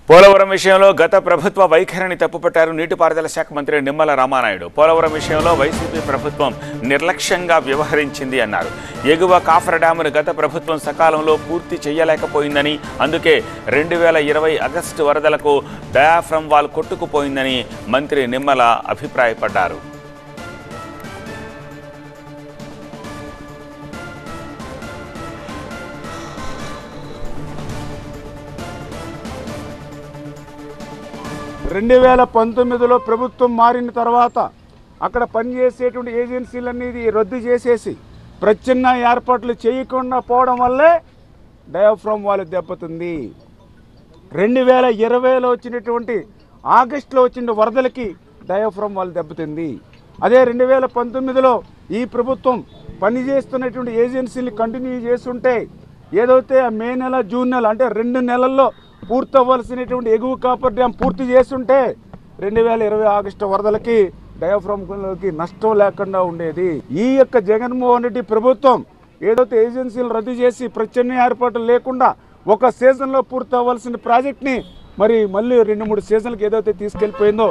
పోలవరం విషయంలో గత ప్రభుత్వ వైఖరిని తప్పుపట్టారు నీటిపారుదల శాఖ మంత్రి నిమ్మల రామానాయుడు. పోలవరం విషయంలో వైసీపీ ప్రభుత్వం నిర్లక్ష్యంగా వ్యవహరించింది అన్నారు. ఎగువ కాఫర్ డ్యామును గత ప్రభుత్వం సకాలంలో పూర్తి చేయలేకపోయిందని, అందుకే 2020 ఆగస్టు వరదలకు డయాఫ్రమ్ వాల్ కొట్టుకుపోయిందని మంత్రి నిమ్మల అభిప్రాయపడ్డారు. రెండు 2019లో ప్రభుత్వం మారిన తర్వాత అక్కడ పనిచేసేటువంటి ఏజెన్సీలన్నీ రద్దు చేసేసి ప్రత్యామ్నాయ ఏర్పాట్లు చేయకుండా పోవడం వల్లే డయాఫ్రమ్ వాల్ దెబ్బతింది. 2020లో వచ్చినటువంటి ఆగస్టులో వచ్చిన వరదలకి డయాఫ్రమ్ వాల్ దెబ్బతింది. అదే 2019లో ఈ ప్రభుత్వం పనిచేస్తున్నటువంటి ఏజెన్సీలు కంటిన్యూ చేస్తుంటే ఏదైతే మే నెల జూన్ నెల అంటే 2 నెలల్లో పూర్తవ్వాల్సినటువంటి ఎగువ కాపర్ డ్యామ్ పూర్తి చేస్తుంటే 2020 ఆగస్టు వరదలకి డయాఫ్రమ్కి నష్టం లేకుండా ఉండేది. ఈ యొక్క జగన్మోహన్ రెడ్డి ప్రభుత్వం ఏదైతే ఏజెన్సీలు రద్దు చేసి ప్రత్యామ్నాయ ఏర్పాట్లు లేకుండా ఒక సీజన్లో పూర్తి అవ్వాల్సిన ప్రాజెక్ట్ని మళ్ళీ 2-3 సీజన్లకు ఏదైతే తీసుకెళ్ళిపోయిందో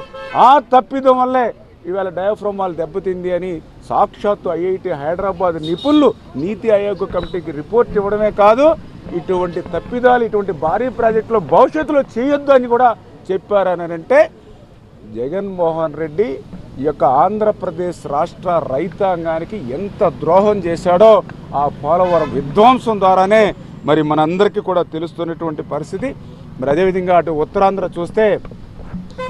ఆ తప్పిదం వల్లే ఇవాళ డయాఫ్రమ్ వాల్ దెబ్బతింది అని సాక్షాత్తు ఐఐటి హైదరాబాద్ నిపుణులు నీతి ఆయోగ్ కమిటీకి రిపోర్ట్ ఇవ్వడమే కాదు, ఇటువంటి తప్పిదాలు ఇటువంటి భారీ ప్రాజెక్టులో భవిష్యత్తులో చేయొద్దు అని కూడా చెప్పారని అంటే జగన్మోహన్ రెడ్డి ఈ యొక్క ఆంధ్రప్రదేశ్ రాష్ట్ర రైతాంగానికి ఎంత ద్రోహం చేశాడో ఆ పోలవరం విధ్వంసం ద్వారానే మనందరికీ కూడా తెలుస్తున్నటువంటి పరిస్థితి. అదేవిధంగా అటు ఉత్తరాంధ్ర చూస్తే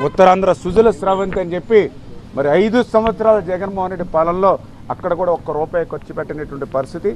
ఉత్తరాంధ్ర సుజల స్రవంతి అని చెప్పి 5 సంవత్సరాల జగన్మోహన్ రెడ్డి పాలనలో అక్కడ కూడా ఒక్క రూపాయి ఖర్చు పెట్టినటువంటి పరిస్థితి.